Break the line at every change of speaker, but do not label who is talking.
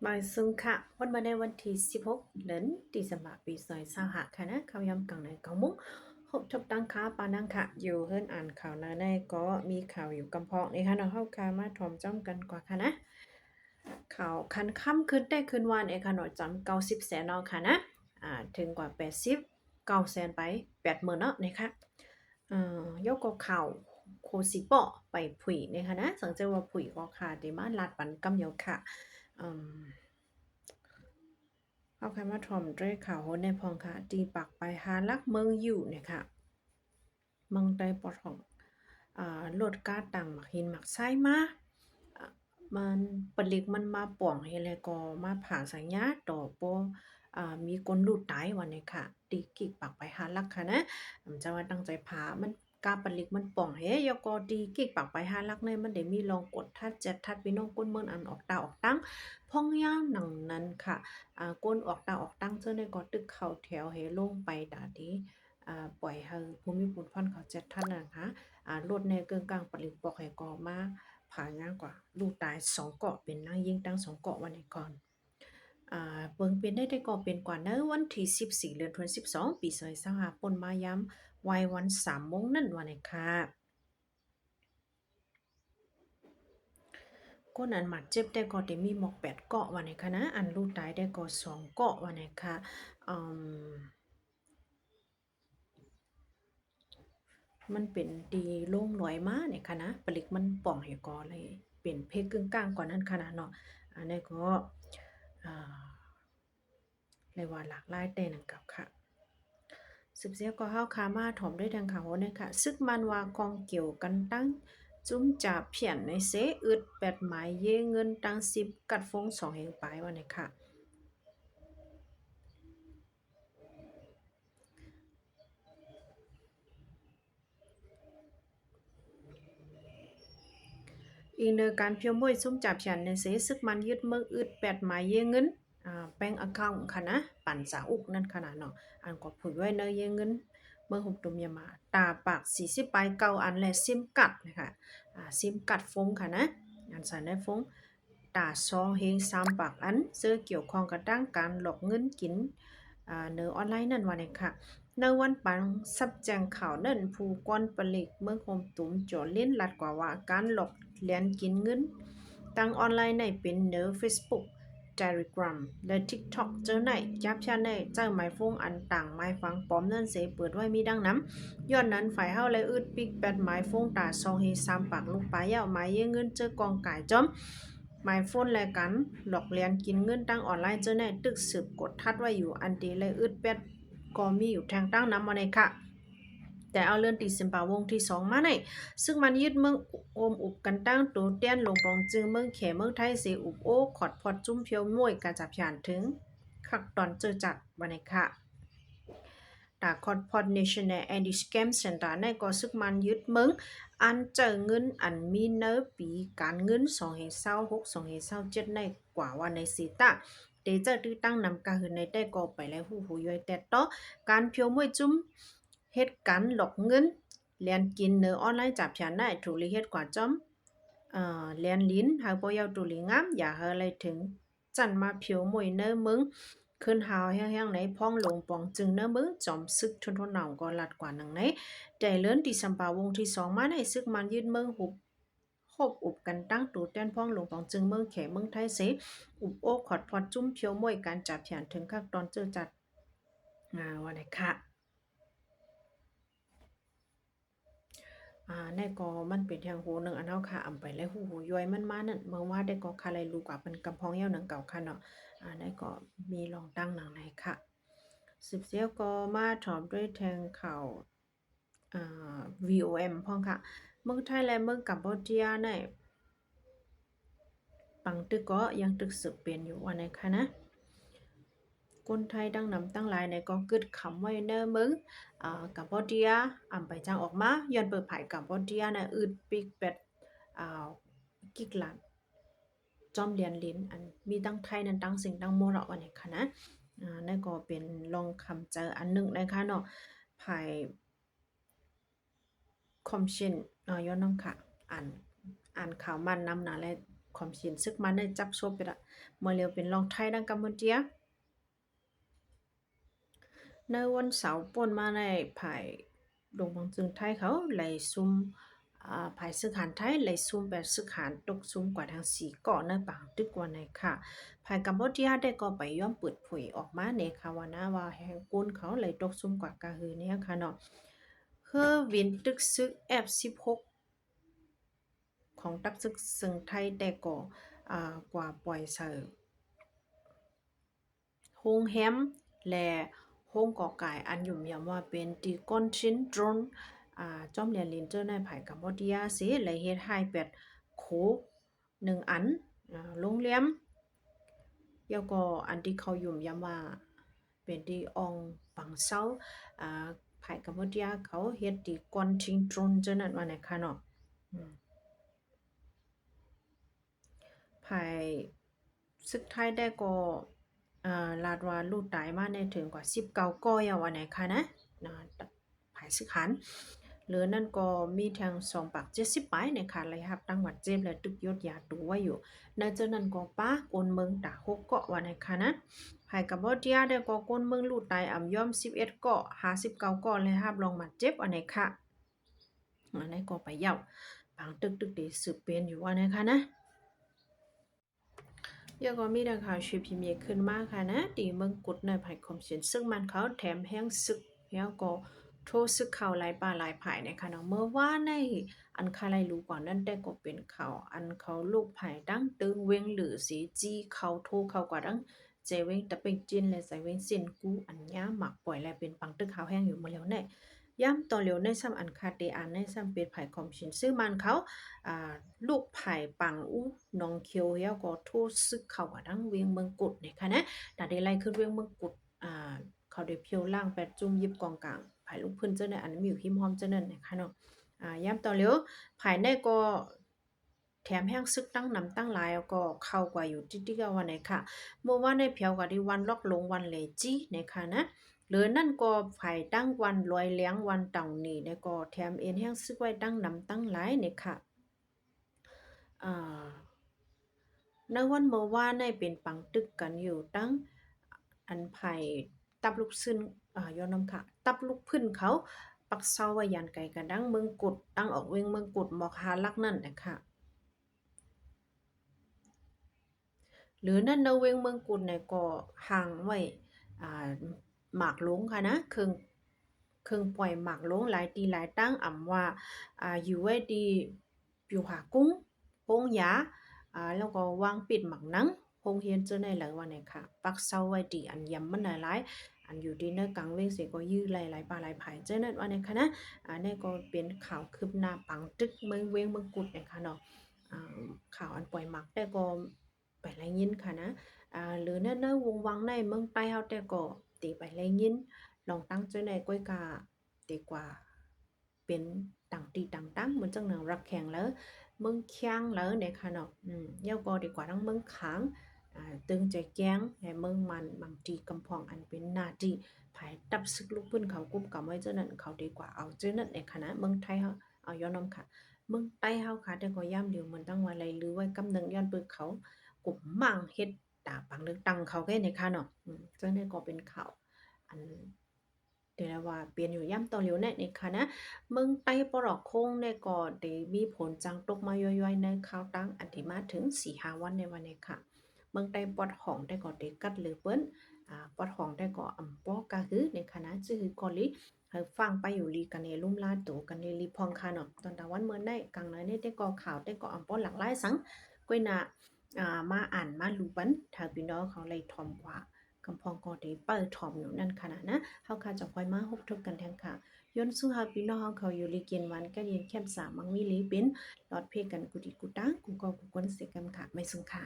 มาซึ่งค่ะวันมาในวันที่16เดือนตุลาคมปี2025ค่ะนะเขาย้ำกังในเกามุ้งหกทับตั้งค้าปานังค่ะอยู่เฮิรนอ่านข่าวนะในก็มีข่าวอยู่กำพองนี่ค่ะเนาะเฮาคามาถ่อมจ้อมกันกว่าค่ะนะข่าวคันค่ำคืนได้คืนวานเอค่ะเนาะจำ90แสนเนาะค่ะนะถึงกว่า80 9แสนไป80,000เนาะนะคะยกก็ข่าวโคสิเปาะไปผุยนะคะนะสังเจว่าผุยก็ค่ะดีมาลาดปันกำเยาค่ะอืม เอาใครมาถ่อมด้วยข่าวโหนในพองค่ะตีปักไปหาลักเมืองอยู่เนี่ยค่ะเมืองใต้ปอทองโลดก้าต่างหมักหินหมักไส้มามันปลิกมันมาป่องเฮเลก็มาผ่าสัญญาต่อโปมีคนลูดตายวันนี้ค่ะตีกิกปักไปหาลักค่ะนะมันจะว่าตั้งใจผามันกาปลิกมันป่องเฮยก็ตีกิกปักไปหาลักในมันได้มีลองกดทัดเจ็ดทัดพี่น้องก้นเมืองอันออกตาออกตั้งพ่องย่างหนังนั้นค่ะก้นออกตาออกตั้งเจ้าในก็ตึกเข่าแถวเฮลงไปดาดีปล่อยให้ภูมิบุญฟันเขาเจ็ดท่านนะคะรถในเกิงกลางปลิกปอกให้กอมาผ่านง่ายกว่าลูกตาย2เกาะเป็นนางยิงตั้ง2เกาะวันนี้ก่อนเบิ่งเป็นได้ก็เป็นกว่าเนอะวันที่14เดือนธันวาคม12ปี2025ปนมาย้ำวัยวัน3โมงนั่นวันนี้ค่ะก้นอันหมัดเจ็บได้ก็ได้มีหมอก8เกาะวันนี้ค่ะนะอันลูกตายได้ก็2เกาะวันนี้ค่ะอืม มันเป็นตีโล่งลอยมาเนี่ยค่ะนะปลิกมันป่องให้ก่อเลยเป็นเพกกึ่งกลางกว่านั้นขนาดเนาะอันนี้ก็อ่าเรียกว่าหลากหลายแต่นังกับค่ะสืบเสียก็เฮาคามาถอมด้วยทางข่าวเนี่ยค่ะซึกมันว่ากองเกี่ยวกันตั้งจุ้มจับเพียนในเสอึด8หมายเยเงินตั้ง10กัดฟง2แห่งปลายว่าเนี่ยค่ะ อีเนอการเพียวมวยซุ่มจับฉันในเสซึกมันยึดเมืองอึด8หมายเยเงินแป้งอะคาค่ะนะปั่นสาอุกนั่นขนาดเนาะอันก็ผุยไว้เนยเยเงินเมืองหุบตุมยามาตาปาก40ปลายเก่าอันและซิมกัดนะคะซิมกัดฟงค่ะนะอันสารได้ฟงตาซองเฮง3ปากอันเสื้อเกี่ยวข้องกับด้านการหลอกเงินกินเนอออนไลน์นั่นว่าเนี่ยค่ะ ในวันปังซับแจงข่าวนั่นผู้ก้อนปลิกเมื่อโฮมตุ้มโจเล่นลัดกว่าว่าการหลอกเลียนกินเงินตั้งออนไลน์ในเป็นเนอ Facebook Telegram และ TikTok เจอในจับชาในเจ้าหมายฟงอันต่างหมายฟังปลอมนั่นเสเปิดไว้มีดังน้ำย้อนนั้นฝ่ายเฮาและอึดปิกแปดหมายฟงตาซองเฮ3ปากลูกปลายาวหมายเยเงินเจอกองก่ายจอมหมายโฟนและกันหลอกเลียนกินเงินตั้งออนไลน์เจอในตึกสืบกดทัดไว้อยู่อันตีและอึดแปด ก็มีอยู่ทางตั้งน้ำมาในค่ะแต่เอาเลื่อนตีสิมปาวงที่2มาในซึ่งมันยึดเมืองโอมอุบกันตั้งตัวเตี้ยนลงปองจึงเมืองเขเมืองไทยเสอุบโอขอดพอดจุ้มเพียวมวยกาจับยานถึงขักตอนเจอจัดมาในค่ะตาคอดพอด National Anti Scam Center ในก็ซึกมันยึดเมืองอันเจอเงินอันมีเนื้อปีการเงิน226 227ในกว่าวันในสีตาเดเจอที่ตั้งนำกาหืนในได้ก็ไปแล้วหูย่อยแต่ต่อการเพียวมวยจุ้ม เหตุการณ์หลอกเงินเรียนกินเนื้อออนไลน์จับฉันได้ถูกลิเฮ็ดกว่าจอมเรียนลิ้นหาบ่ยาวตุลิงามอย่าเฮาอะไรถึงจันมาผิวมวยเนื้อมึงขึ้นหาวแห้งๆในพ้องลงปองจึงเนื้อมึงจอมซึกทนทนหนาวก็ลัดกว่านังไหนแต่เลื่อนที่สัมปาวงที่2มาในซึกมันยืดเมืองหุบคบอุบกันตั้งตูแต้นพ้องลงปองจึงเมืองแขเมืองไทยเสอุบโอขอดพอดจุ้มเพียวมวยการจับฉันถึงคักตอนเจอจัดว่าไหนค่ะ ในก็มันเป็นทางหูหนึ่งอันเฮาค่ะอำไปแล้วหูย้อยมันมานั่นเมืองว่าได้ก็คาไลลูกว่าเป็นกำพองเหี่ยวหนังเก่าค่ะเนาะได้ก็มีรองตั้งหนังในค่ะสืบเสียก็มาถอมด้วยแทงข่าวอ่VOM พ้องค่ะเมืองไทยและเมืองกัมพูชาในปังตึกก็ยังตึกสืบเปลี่ยนอยู่ว่าไหนคะนะ คนไทยดังนำตั้งหลายในก็กึดคำไว้เนอมึงกัมพูชาไปจ้างออกมาย้อนเปิดภายกัมพูชาน่ะอึดปิกเป็ดอ่ากิกหลันจอมเรียนลิ้นอันมีตั้งไทยนั้นตั้งสิ่งตั้งโมเราะอันนี้ค่ะนะนั่นก็เป็นลองคำเจออันหนึ่งนะคะเนาะภายคอมชินย้อนน้องค่ะอ่านข่าวมันนำหนาและ ความสินซึกมันได้จับซบไปละเมื่อเร็วเป็นรองไทยดังกัมพูเจียในวันเสาร์ป่นมาในภายดงบางจึงไทยเขาไหลซุ่มภายซึกหารไทยไหลซุ่มแบบซึกหารตกซุ่มกว่าทางสีเกาะในปางตึกว่าในค่ะภายกัมพูเจียได้ก็ไปย่อมเปิดเผยออกมาในค่ะว่านะว่าแห่งกุนเขาไหลตกซุ่มกว่ากะฮือเนี่ยค่ะเนาะเฮือวินตึกซึก F16 ของตักซึกซึ่งไทยแต่ก็กว่าปล่อยเสอโฮงแฮมและโฮงก่อก่ายอันอยู่ยำว่าเป็นตีก้อนชิ้นตรนจอมเรียนลินเจอร์ในภายกัมพูชาสิและเฮ็ดให้เป็ดโค1อันโรงเรียนแล้วก็อันที่เขายุ่มยำว่าเป็นที่อองปังเซาภายกัมพูชาเขาเฮ็ดตีก้อนชิ้นตรนเจอนั่นว่าไหนคะเนาะภายศึกไทยได้ก็ลาดว่าลูกตายมาในถึงกว่า19ก้อยว่าไหนคะนะภายศึกหันหรือนั่นก็มีทาง2ปาก70ปลายในค่ะเลยครับตั้งวัดเจ็บและตึกยศยาตัวไว้อยู่นั่นเจานั้นก็ป้ากนเมืองตา6เกาะว่าไหนคะนะภายกับบ่เตียได้ก็กนเมืองลูกตายอ่ำย่อม11เกาะ59เกาะเลยครับลองมาเจ็บว่าไหนค่ะอันนี้ก็ไปเย่าบางตึกๆได้สืบเป็นอยู่ว่าไหนคะนะยังก็มีดังข่าวชื่อพิมพ์ขึ้นมาค่ะนะตีเมืองกุดในภายคมเสียนซึ่งมันเขาแถมแห้งซึกแล้วก็โทษซึกข่าวหลายป่าหลายภายในค่ะเนาะเมื่อว่าในอันคาไลรู้ก่อนนั่นแต่ก็เป็นข่าวอันเขาลูกภายดังตึงเวงหรือสีจีเขาโทเขากว่าดังเจเวงตะเป็งจินและใส่เวงเส้นกูอันยาหมักปล่อยและเป็นปังตึกข่าวแห้งอยู่มาแล้วแน่ย่ำต่อเหลียวในซ้ำอันคาเตอันในซ้ำเป็นภายคอมชินซึ่งมันเขาลูกไผ่ปังอู้น้องเคียวเฮียก็โทษซึกเขาว่าทั้งเวียงเมืองกุดเนี่ยค่ะนะแต่ได้ไล่ขึ้นเวียงเมืองกุดเขาได้เพียวล่างแปดจุ่มยิบกองกลางไผ่ลูกพื้นเจ้าเนี่ยอันนี้มีอยู่หิมหอมเจ้านั่นนะคะเนาะย้ำต่อเหลียวภายในก็แถมแห้งซึกตั้งนำตั้งหลายก็เข้ากว่าอยู่ที่ๆวันไหนค่ะเมื่อว่าในเพียวกับที่วันล็อกลงวันเลจี้นะคะนะหรือนั่นก็ไผ่ตั้งวันลอยเลี้ยงวันเต่านี่เนี่ยก็แถมเอ็นแห้งซึกไว้ตั้งนำตั้งหลายเนี่ยค่ะในวันเมื่อวานได้เป็นปังตึกกันอยู่ตั้งอันไผ่ตับลูกซึนย้อนนำค่ะตับลูกพึ่นเขาปักเซาไว้ยันไก่กันดังเมืองกุดตั้งออกเวงเมืองกุดบอกหาลักนั่นนะคะหรือนั่นเนเวงเมืองกุดเนี่ยก็ห่างไว้หมากหลงค่ะนะเครื่องปล่อยหมากหลงหลายตีหลายตั้งอ่ำว่าอยู่ไว้ดีอยู่หากุ้งโป้งหยาแล้วก็วางปิดหมักหนังโรงเรียนเจ้าในหลายวันเนี่ยค่ะปักเซาไว้ดีอันยำมันหลายๆอันอยู่ดีเนกลางเวงเสก็ยื้อหลายๆปลาหลายภายเจ้านั้นว่าเนี่ยค่ะนะนี่ก็เป็นข่าวคืบหน้าปังตึกเมืองเวงเมืองกุดเนี่ยค่ะเนาะข่าวอันปล่อยหมักแต่ก็ไปไล่ยินค่ะนะหรือเน้อๆวงวังในเมืองใต้เฮาแต่ก็ตีไปไล่ยินลองตั้งเจ้าในก้อยกาดีกว่าเป็นต่างตีต่างตั้งเหมือนจังหนังรักแข่งแล้วเมืองเคียงแล้วเนี่ยค่ะเนาะเย้าก็ดีกว่าทั้งเมืองขางตึงใจแก้งและเมืองมันบางทีกำพองอันเป็นหน้าที่ภายตับซึกลูกพื้นเขากุมกับไว้เจ้านั้นเขาดีกว่าเอาเจ้านั้นในคณะเมืองไทยเฮาเอาย้อนนำค่ะเมืองใต้เฮาค่ะแต่ก็ย่ำเดียวมันตั้งว่าอะไรหรือไว้กำเนิดย้อนปึกเขากลุ่มมั่งเฮ็ดตาปังเลือกตังเขาแค่ในค่ะเนาะเจ้านี่ก็เป็นข่าวอันเดี๋ยวว่าเปลี่ยนอยู่ย่ำต่อเหลียวแน่ในค่ะนะเมืองใต้ปรอกโคงได้ก็ได้มีผลจังตกมาย่อยๆในข่าวตั้งอันที่มาถึง 4-5 วันในวันนี้ค่ะเมืองใต้ปอดห้องได้ก็ได้กัดหรือเปิ้นปอดห้องได้ก็อำปอกะฮือในคณะชื่อก็ลิฟังไปอยู่ลีกันในลุ่มลาดโตกันในลีพองค่ะเนาะตอนตะวันเมื่อได้กลางน้อยนี่ได้ก็ข่าวได้ก็อำปอหลากหลายสังก้อยน่ะมาอ่านมารู้ปันถ้าพี่น้องเขาเลยทอมกว่ากำพองก็ได้เปิดถ่อมอยู่นั่นขนาดนะเฮาค่ะจะคอยมาฮบทบกันแทงค่ะย้อนสู้หาพี่น้องเฮาเขาอยู่ลีเกียนวันกันเย็นแคมป์3มังมีลีเป็นลอดเพกันกุดิกุตังกูก็กูกวนเสกันค่ะไม่สุงค่ะ